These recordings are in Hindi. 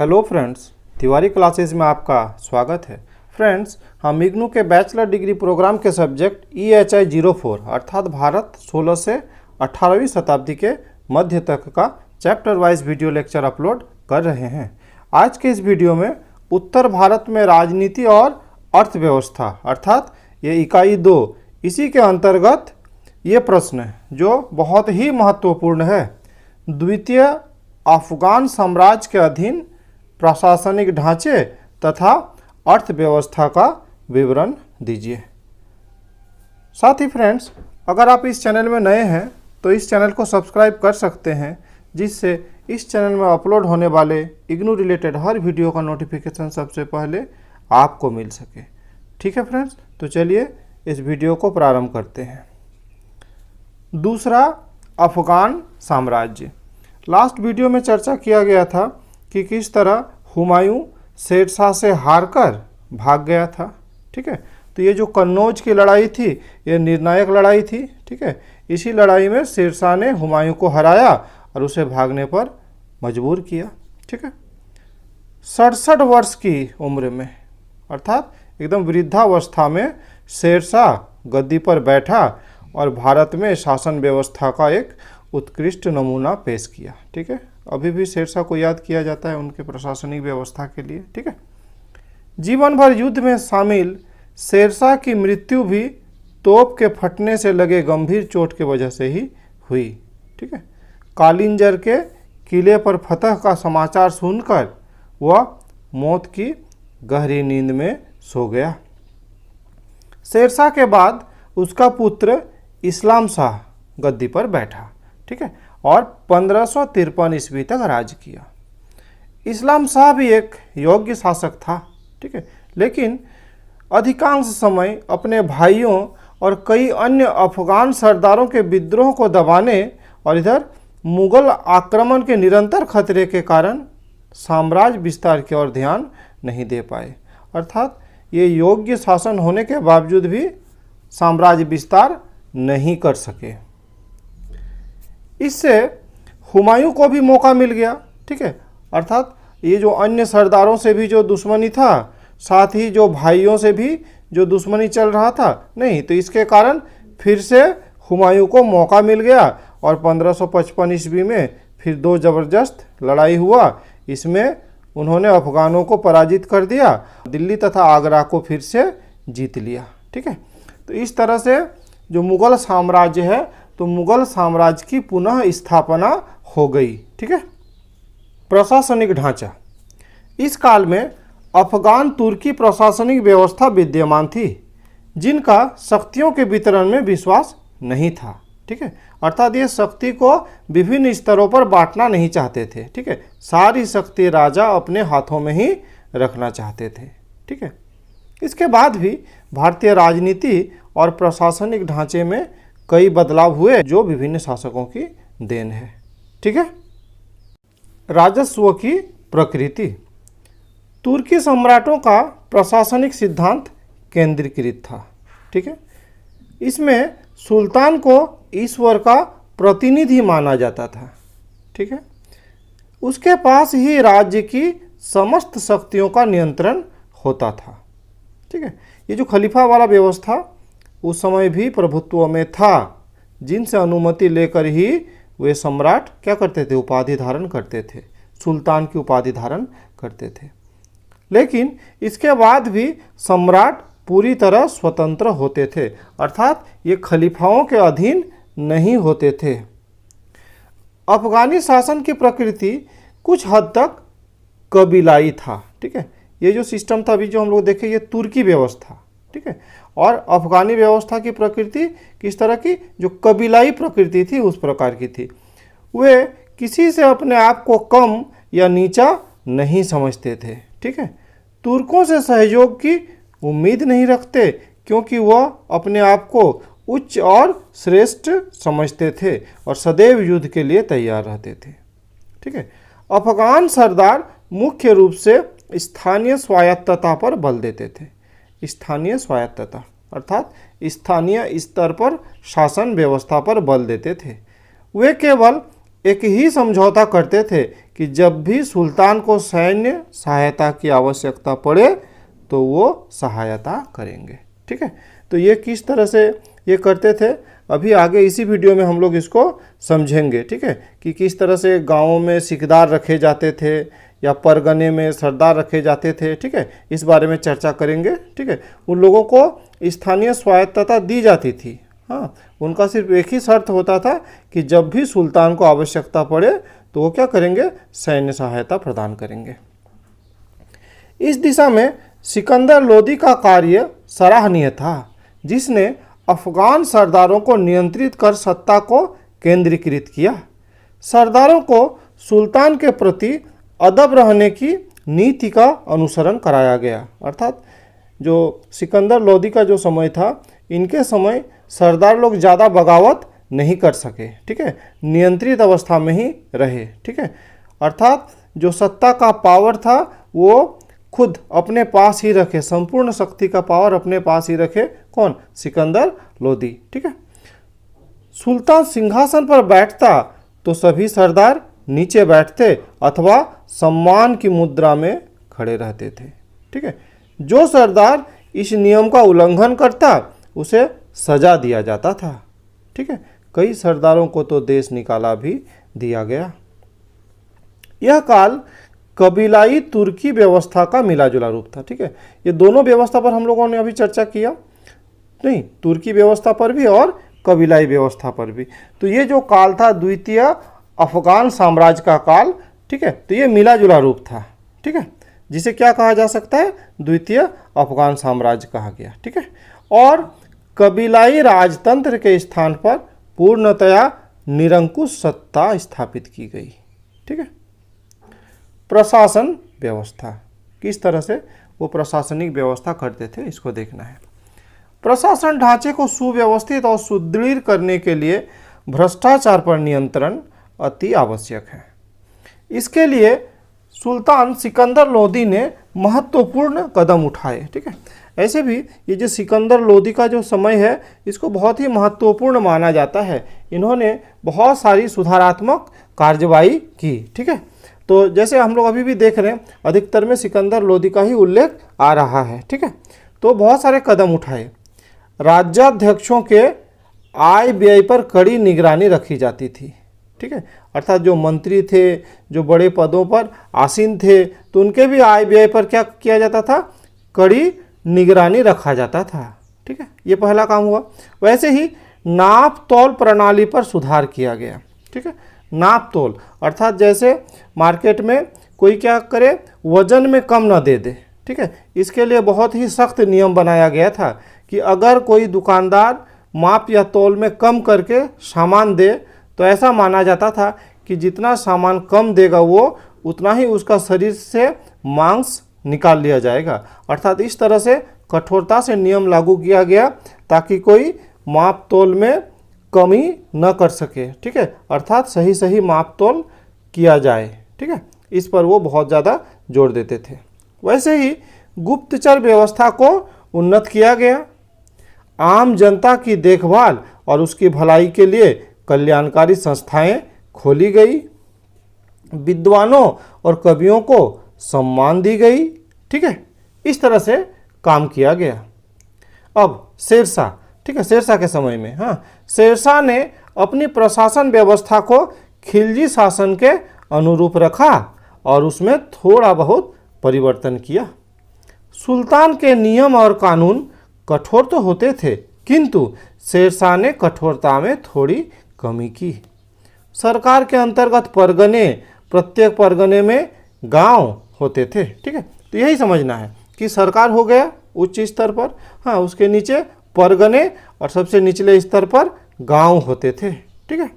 हेलो फ्रेंड्स, तिवारी क्लासेस में आपका स्वागत है। फ्रेंड्स, हम इग्नू के बैचलर डिग्री प्रोग्राम के सब्जेक्ट EHI 04 अर्थात भारत 16 से 18वीं शताब्दी के मध्य तक का chapter wise video lecture upload कर रहे हैं। आज के इस वीडियो में उत्तर भारत में राजनीति और अर्थव्यवस्था अर्थात ये इकाई 2, इसी के अंतर्गत ये प्रश्न जो बहुत ही महत्वपूर्ण है, द्वितीय अफगान साम्राज्य के अधीन प्रशासनिक ढांचे तथा अर्थव्यवस्था का विवरण दीजिए। साथ ही फ्रेंड्स, अगर आप इस चैनल में नए हैं तो इस चैनल को सब्सक्राइब कर सकते हैं, जिससे इस चैनल में अपलोड होने वाले इग्नू रिलेटेड हर वीडियो का नोटिफिकेशन सबसे पहले आपको मिल सके। ठीक है फ्रेंड्स, तो चलिए इस वीडियो को प्रारंभ करते हैं। दूसरा अफगान साम्राज्य। लास्ट वीडियो में चर्चा किया गया था कि किस तरह हुमायूं शेरशाह से हारकर भाग गया था। ठीक है, तो ये जो कन्नौज की लड़ाई थी ये निर्णायक लड़ाई थी। ठीक है, इसी लड़ाई में शेरशाह ने हुमायूं को हराया और उसे भागने पर मजबूर किया। ठीक है, 67 वर्ष की उम्र में अर्थात एकदम वृद्धावस्था में शेरशाह गद्दी पर बैठा और भारत में शासन व्यवस्था का एक उत्कृष्ट नमूना पेश किया। ठीक है, अभी भी शेरशाह को याद किया जाता है उनके प्रशासनिक व्यवस्था के लिए। ठीक है, जीवन भर युद्ध में शामिल शेरशाह की मृत्यु भी तोप के फटने से लगे गंभीर चोट की वजह से ही हुई। ठीक है, कालिंजर के किले पर फतह का समाचार सुनकर वह मौत की गहरी नींद में सो गया। शेरशाह के बाद उसका पुत्र इस्लाम शाह गद्दी पर बैठा। ठीक है, और 1553 ईस्वी तक राज किया। इस्लाम शाह भी एक योग्य शासक था। ठीक है, लेकिन अधिकांश समय अपने भाइयों और कई अन्य अफगान सरदारों के विद्रोह को दबाने और इधर मुगल आक्रमण के निरंतर खतरे के कारण साम्राज्य विस्तार की ओर ध्यान नहीं दे पाए। अर्थात ये योग्य शासन होने के बावजूद भी साम्राज्य विस्तार नहीं कर सके। इससे हुमायूं को भी मौका मिल गया। ठीक है, अर्थात ये जो अन्य सरदारों से भी जो दुश्मनी था, साथ ही जो भाइयों से भी जो दुश्मनी चल रहा था, नहीं तो इसके कारण फिर से हुमायूं को मौका मिल गया और 1555 ईस्वी में फिर दो ज़बरदस्त लड़ाई हुआ। इसमें उन्होंने अफगानों को पराजित कर दिया, दिल्ली तथा आगरा को फिर से जीत लिया। ठीक है, तो इस तरह से जो मुगल साम्राज्य है तो मुगल साम्राज्य की पुनः स्थापना हो गई। ठीक है, प्रशासनिक ढांचा। इस काल में अफगान तुर्की प्रशासनिक व्यवस्था विद्यमान थी, जिनका शक्तियों के वितरण में विश्वास नहीं था। ठीक है, अर्थात ये शक्ति को विभिन्न स्तरों पर बांटना नहीं चाहते थे। ठीक है, सारी शक्ति राजा अपने हाथों में ही रखना चाहते थे। ठीक है, इसके बाद भी भारतीय राजनीति और प्रशासनिक ढांचे में कई बदलाव हुए जो विभिन्न शासकों की देन है। ठीक है, राजस्व की प्रकृति। तुर्की सम्राटों का प्रशासनिक सिद्धांत केंद्रीकृत था। ठीक है, इसमें सुल्तान को ईश्वर का प्रतिनिधि माना जाता था। ठीक है, उसके पास ही राज्य की समस्त शक्तियों का नियंत्रण होता था। ठीक है, ये जो खलीफा वाला व्यवस्था उस समय भी प्रभुत्व में था, जिनसे अनुमति लेकर ही वे सम्राट क्या करते थे, उपाधि धारण करते थे, सुल्तान की उपाधि धारण करते थे। लेकिन इसके बाद भी सम्राट पूरी तरह स्वतंत्र होते थे, अर्थात ये खलीफाओं के अधीन नहीं होते थे। अफगानी शासन की प्रकृति कुछ हद तक कबीलाई था। ठीक है, ये जो सिस्टम था अभी जो हम लोग देखें ये तुर्की व्यवस्था। ठीक है, और अफगानी व्यवस्था की प्रकृति किस तरह की, जो कबीलाई प्रकृति थी उस प्रकार की थी। वे किसी से अपने आप को कम या नीचा नहीं समझते थे। ठीक है, तुर्कों से सहयोग की उम्मीद नहीं रखते, क्योंकि वह अपने आप को उच्च और श्रेष्ठ समझते थे और सदैव युद्ध के लिए तैयार रहते थे। ठीक है, अफगान सरदार मुख्य रूप से स्थानीय स्वायत्तता पर बल देते थे। स्थानीय स्वायत्तता अर्थात स्थानीय स्तर पर शासन व्यवस्था पर बल देते थे। वे केवल एक ही समझौता करते थे कि जब भी सुल्तान को सैन्य सहायता की आवश्यकता पड़े तो वो सहायता करेंगे। ठीक है, तो ये किस तरह से ये करते थे अभी आगे इसी वीडियो में हम लोग इसको समझेंगे। ठीक है, कि किस तरह से गाँवों में सिकदार रखे जाते थे या परगने में सरदार रखे जाते थे। ठीक है, इस बारे में चर्चा करेंगे। ठीक है, उन लोगों को स्थानीय स्वायत्तता दी जाती थी। हाँ, उनका सिर्फ एक ही शर्त होता था कि जब भी सुल्तान को आवश्यकता पड़े तो वो क्या करेंगे, सैन्य सहायता प्रदान करेंगे। इस दिशा में सिकंदर लोदी का कार्य सराहनीय था, जिसने अफगान सरदारों को नियंत्रित कर सत्ता को केंद्रीकृत किया। सरदारों को सुल्तान के प्रति अदब रहने की नीति का अनुसरण कराया गया। अर्थात जो सिकंदर लोदी का जो समय था, इनके समय सरदार लोग ज़्यादा बगावत नहीं कर सके। ठीक है, नियंत्रित अवस्था में ही रहे। ठीक है, अर्थात जो सत्ता का पावर था वो खुद अपने पास ही रखे, संपूर्ण शक्ति का पावर अपने पास ही रखे। कौन, सिकंदर लोदी। ठीक है, सुल्तान सिंहासन पर बैठता तो सभी सरदार नीचे बैठते अथवा सम्मान की मुद्रा में खड़े रहते थे। ठीक है, जो सरदार इस नियम का उल्लंघन करता उसे सजा दिया जाता था। ठीक है, कई सरदारों को तो देश निकाला भी दिया गया। यह काल कबीलाई तुर्की व्यवस्था का मिला जुला रूप था। ठीक है, ये दोनों व्यवस्था पर हम लोगों ने अभी चर्चा किया, नहीं, तुर्की व्यवस्था पर भी और कबीलाई व्यवस्था पर भी। तो ये जो काल था द्वितीय अफगान साम्राज्य का काल। ठीक है, तो ये मिला जुला रूप था। ठीक है, जिसे क्या कहा जा सकता है, द्वितीय अफगान साम्राज्य कहा गया। ठीक है, और कबीलाई राजतंत्र के स्थान पर पूर्णतया निरंकुश सत्ता स्थापित की गई। ठीक है, प्रशासन व्यवस्था, किस तरह से वो प्रशासनिक व्यवस्था करते थे इसको देखना है। प्रशासन ढांचे को सुव्यवस्थित और सुदृढ़ करने के लिए भ्रष्टाचार पर नियंत्रण अति आवश्यक है। इसके लिए सुल्तान सिकंदर लोदी ने महत्वपूर्ण कदम उठाए। ठीक है, ऐसे भी ये जो सिकंदर लोदी का जो समय है इसको बहुत ही महत्वपूर्ण माना जाता है। इन्होंने बहुत सारी सुधारात्मक कार्रवाई की। ठीक है, तो जैसे हम लोग अभी भी देख रहे हैं अधिकतर में सिकंदर लोदी का ही उल्लेख आ रहा है। ठीक है, तो बहुत सारे कदम उठाए। राज्याध्यक्षों के आय व्यय पर कड़ी निगरानी रखी जाती थी। ठीक है, अर्थात जो मंत्री थे, जो बड़े पदों पर आसीन थे, तो उनके भी आय व्यय पर क्या किया जाता था, कड़ी निगरानी रखा जाता था। ठीक है, ये पहला काम हुआ। वैसे ही नाप तौल प्रणाली पर सुधार किया गया। ठीक है, नाप तोल अर्थात जैसे मार्केट में कोई क्या करे, वजन में कम ना दे दे। ठीक है, इसके लिए बहुत ही सख्त नियम बनाया गया था कि अगर कोई दुकानदार माप या तोल में कम करके सामान दे तो ऐसा माना जाता था कि जितना सामान कम देगा वो उतना ही उसका शरीर से मांस निकाल लिया जाएगा। अर्थात इस तरह से कठोरता से नियम लागू किया गया ताकि कोई माप तोल में कमी न कर सके। ठीक है, अर्थात सही सही माप तोल किया जाए। ठीक है, इस पर वो बहुत ज़्यादा जोर देते थे। वैसे ही गुप्तचर व्यवस्था को उन्नत किया गया। आम जनता की देखभाल और उसकी भलाई के लिए कल्याणकारी संस्थाएं खोली गई। विद्वानों और कवियों को सम्मान दी गई। ठीक है, इस तरह से काम किया गया। अब शेरशाह, ठीक है, शेरशाह के समय में, हाँ, शेरशाह ने अपनी प्रशासन व्यवस्था को खिलजी शासन के अनुरूप रखा और उसमें थोड़ा बहुत परिवर्तन किया। सुल्तान के नियम और कानून कठोर तो होते थे, किंतु शेरशाह ने कठोरता में थोड़ी कमी की। सरकार के अंतर्गत परगने, प्रत्येक परगने में गांव होते थे। ठीक है, तो यही समझना है कि सरकार हो गया उच्च स्तर पर, हाँ, उसके नीचे परगने और सबसे निचले स्तर पर गांव होते थे। ठीक है,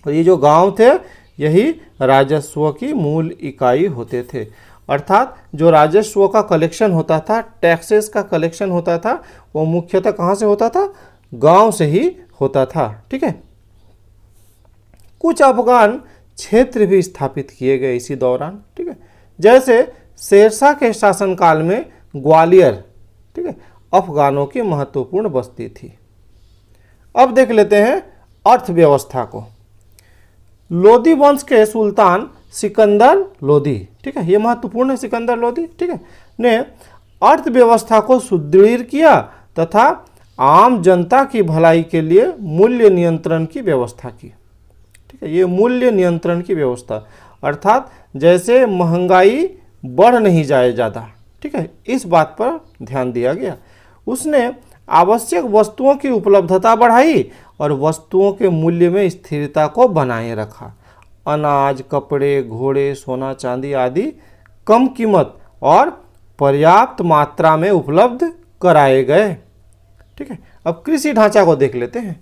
और ये जो गांव थे यही राजस्व की मूल इकाई होते थे। अर्थात जो राजस्व का कलेक्शन होता था, टैक्सेस का कलेक्शन होता था, वो मुख्यतः कहाँ से होता था, गांव से ही होता था। ठीक है, कुछ अफगान क्षेत्र भी स्थापित किए गए इसी दौरान। ठीक है, जैसे शेरशाह के शासनकाल में ग्वालियर, ठीक है, अफगानों की महत्वपूर्ण बस्ती थी। अब देख लेते हैं अर्थव्यवस्था को। लोदी वंश के सुल्तान सिकंदर लोदी, ठीक है, ये महत्वपूर्ण है, सिकंदर लोदी, ठीक है, ने अर्थव्यवस्था को सुदृढ़ किया तथा आम जनता की भलाई के लिए मूल्य नियंत्रण की व्यवस्था की, ठीक है, ये मूल्य नियंत्रण की व्यवस्था, अर्थात जैसे महंगाई बढ़ नहीं जाए ज़्यादा, ठीक है, इस बात पर ध्यान दिया गया। उसने आवश्यक वस्तुओं की उपलब्धता बढ़ाई और वस्तुओं के मूल्य में स्थिरता को बनाए रखा। अनाज, कपड़े, घोड़े, सोना चांदी आदि कम कीमत और पर्याप्त मात्रा में उपलब्ध कराए गए, ठीक है। अब कृषि ढांचा को देख लेते हैं।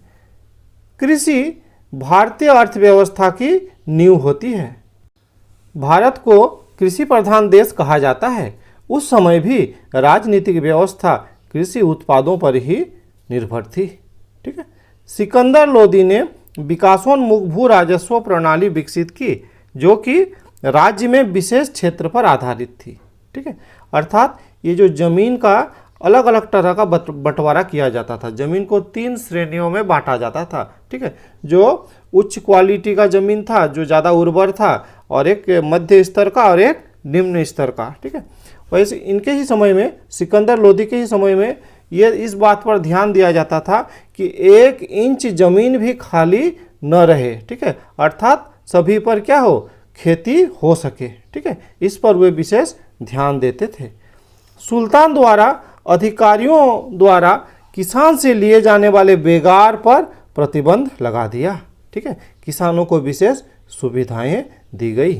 कृषि भारतीय अर्थव्यवस्था की नींव होती है। भारत को कृषि प्रधान देश कहा जाता है। उस समय भी राजनीतिक व्यवस्था कृषि उत्पादों पर ही निर्भर थी, ठीक है। सिकंदर लोदी ने विकासोन्मुख भू राजस्व प्रणाली विकसित की जो कि राज्य में विशेष क्षेत्र पर आधारित थी, ठीक है, अर्थात ये जो जमीन का अलग अलग तरह का बंटवारा किया जाता था। जमीन को 3 श्रेणियों में बांटा जाता था, ठीक है, जो उच्च क्वालिटी का जमीन था, जो ज़्यादा उर्वर था, और एक मध्य स्तर का और एक निम्न स्तर का, ठीक है। वैसे इनके ही समय में, सिकंदर लोदी के ही समय में ये इस बात पर ध्यान दिया जाता था कि 1 इंच जमीन भी खाली न रहे, ठीक है, अर्थात सभी पर क्या हो, खेती हो सके, ठीक है, इस पर वे विशेष ध्यान देते थे। सुल्तान द्वारा अधिकारियों द्वारा किसान से लिए जाने वाले बेगार पर प्रतिबंध लगा दिया, ठीक है, किसानों को विशेष सुविधाएं दी गई।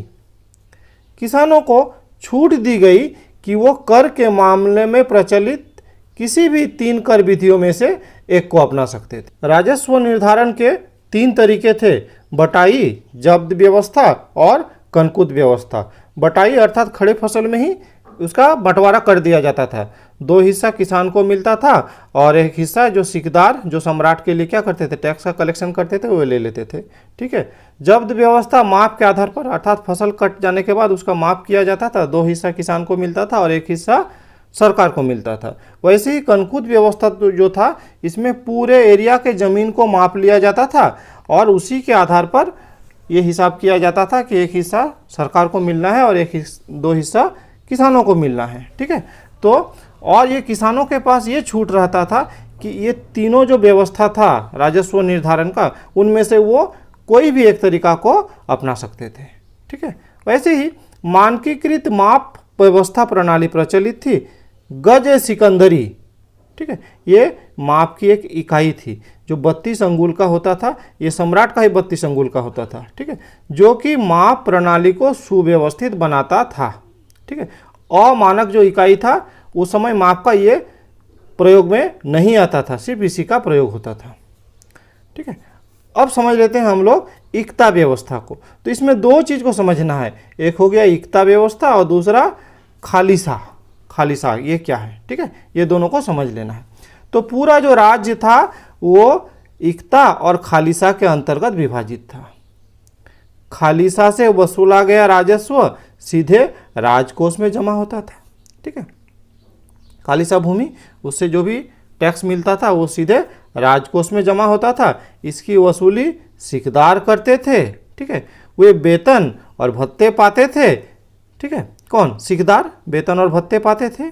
किसानों को छूट दी गई कि वो कर के मामले में प्रचलित किसी भी 3 कर विधियों में से एक को अपना सकते थे। राजस्व निर्धारण के 3 तरीके थे, बटाई, जब्त व्यवस्था और कनकुद व्यवस्था। बटाई अर्थात खड़े फसल में ही उसका बंटवारा कर दिया जाता था। 2 हिस्सा किसान को मिलता था और 1 हिस्सा जो सिकदार, जो सम्राट के लिए क्या करते थे, टैक्स का कलेक्शन करते थे, वो ले लेते थे, ठीक है। जब्त व्यवस्था माप के आधार पर, अर्थात फसल कट जाने के बाद उसका माप किया जाता था। 2 हिस्सा किसान को मिलता था और 1 हिस्सा सरकार को मिलता था। वैसे ही कनकुद व्यवस्था जो था, इसमें पूरे एरिया के ज़मीन को माप लिया जाता था और उसी के आधार पर ये हिसाब किया जाता था कि 1 हिस्सा सरकार को मिलना है और 2 हिस्सा किसानों को मिलना है, ठीक है। तो और ये किसानों के पास ये छूट रहता था कि ये तीनों जो व्यवस्था था राजस्व निर्धारण का, उनमें से वो कोई भी एक तरीका को अपना सकते थे, ठीक है। वैसे ही मानकीकृत माप व्यवस्था प्रणाली प्रचलित थी। गज सिकंदरी, ठीक है, ये माप की एक इकाई थी जो 32 अंगुल का होता था। ये सम्राट का ही 32 अंगुल का होता था, ठीक है, जो कि माप प्रणाली को सुव्यवस्थित बनाता था, ठीक है। अमानक जो इकाई था उस समय माप का ये प्रयोग में नहीं आता था, सिर्फ इसी का प्रयोग होता था, ठीक है। अब समझ लेते हैं हम लोग इक्ता व्यवस्था को। तो इसमें 2 चीज़ को समझना है, एक हो गया इक्ता व्यवस्था और दूसरा खालिसा। खालिसा ये क्या है, ठीक है, ये दोनों को समझ लेना है। तो पूरा जो राज्य था वो इक्ता और खालिसा के अंतर्गत विभाजित था। खालिसा से वसूला गया राजस्व सीधे राजकोष में जमा होता था, ठीक है। खालिसा भूमि, उससे जो भी टैक्स मिलता था वो सीधे राजकोष में जमा होता था। इसकी वसूली सिकदार करते थे, ठीक है। वे वेतन और भत्ते पाते थे, ठीक है। कौन? सिकदार वेतन और भत्ते पाते थे,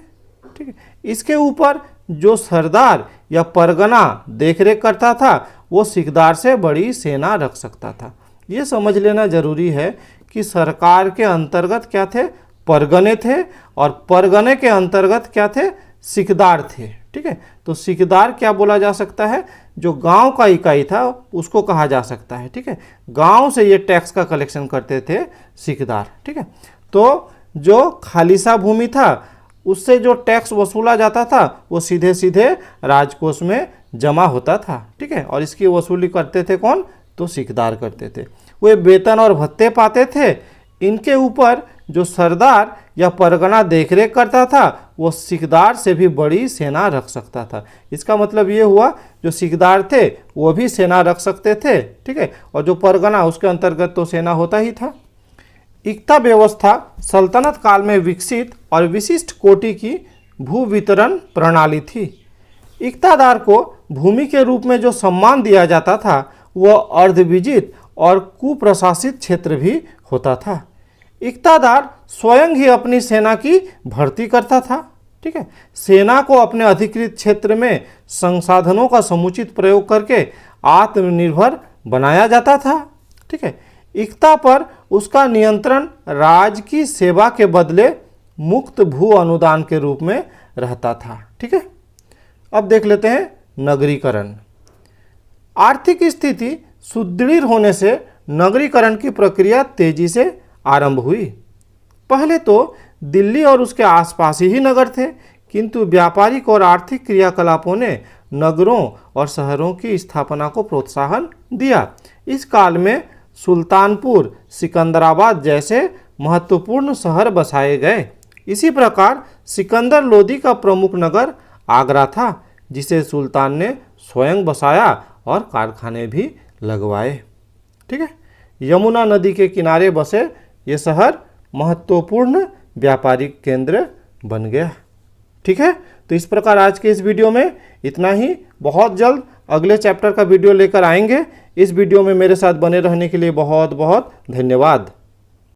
ठीक है। इसके ऊपर जो सरदार या परगना देखरेख करता था वो सिकदार से बड़ी सेना रख सकता था। ये समझ लेना जरूरी है कि सरकार के अंतर्गत क्या थे, परगने थे, और परगने के अंतर्गत क्या थे, सिकदार थे, ठीक है। तो सिकदार क्या बोला जा सकता है, जो गांव का इकाई था उसको कहा जा सकता है, ठीक है। गांव से ये टैक्स का कलेक्शन करते थे सिकदार, ठीक है। तो जो खालिसा भूमि था उससे जो टैक्स वसूला जाता था वो सीधे सीधे राजकोष में जमा होता था, ठीक है। और इसकी वसूली करते थे कौन, तो सिकदार करते थे। वे वेतन और भत्ते पाते थे। इनके ऊपर जो सरदार या परगना देखरेख करता था वो सिकदार से भी बड़ी सेना रख सकता था। इसका मतलब ये हुआ जो सिकदार थे वो भी सेना रख सकते थे, ठीक है, और जो परगना उसके अंतर्गत तो सेना होता ही था। इक्ता व्यवस्था सल्तनत काल में विकसित और विशिष्ट कोटि की भू वितरण प्रणाली थी। इक्तादार को भूमि के रूप में जो सम्मान दिया जाता था वह अर्धविजित और कुप्रशासित क्षेत्र भी होता था। इक्तादार स्वयं ही अपनी सेना की भर्ती करता था। ठीक है, सेना को अपने अधिकृत क्षेत्र में संसाधनों का समुचित प्रयोग करके आत्मनिर्भर बनाया जाता था। ठीक है, इक्ता पर उसका नियंत्रण राज की सेवा के बदले मुक्त भू अनुदान के रूप में रहता था। ठीक है, अब देख लेते हैं नगरीकरण। आर्थिक स्थिति सुदृढ़ होने से नगरीकरण की प्रक्रिया तेजी से आरंभ हुई। पहले तो दिल्ली और उसके आसपास ही नगर थे, किंतु व्यापारिक और आर्थिक क्रियाकलापों ने नगरों और शहरों की स्थापना को प्रोत्साहन दिया। इस काल में सुल्तानपुर, सिकंदराबाद जैसे महत्वपूर्ण शहर बसाए गए। इसी प्रकार सिकंदर लोदी का प्रमुख नगर आगरा था, जिसे सुल्तान ने स्वयं बसाया और कारखाने भी लगवाए। ठीक है, यमुना नदी के किनारे बसे ये शहर महत्वपूर्ण व्यापारिक केंद्र बन गया। ठीक है, तो इस प्रकार आज के इस वीडियो में इतना ही। बहुत जल्द अगले चैप्टर का वीडियो लेकर आएंगे। इस वीडियो में मेरे साथ बने रहने के लिए बहुत बहुत धन्यवाद।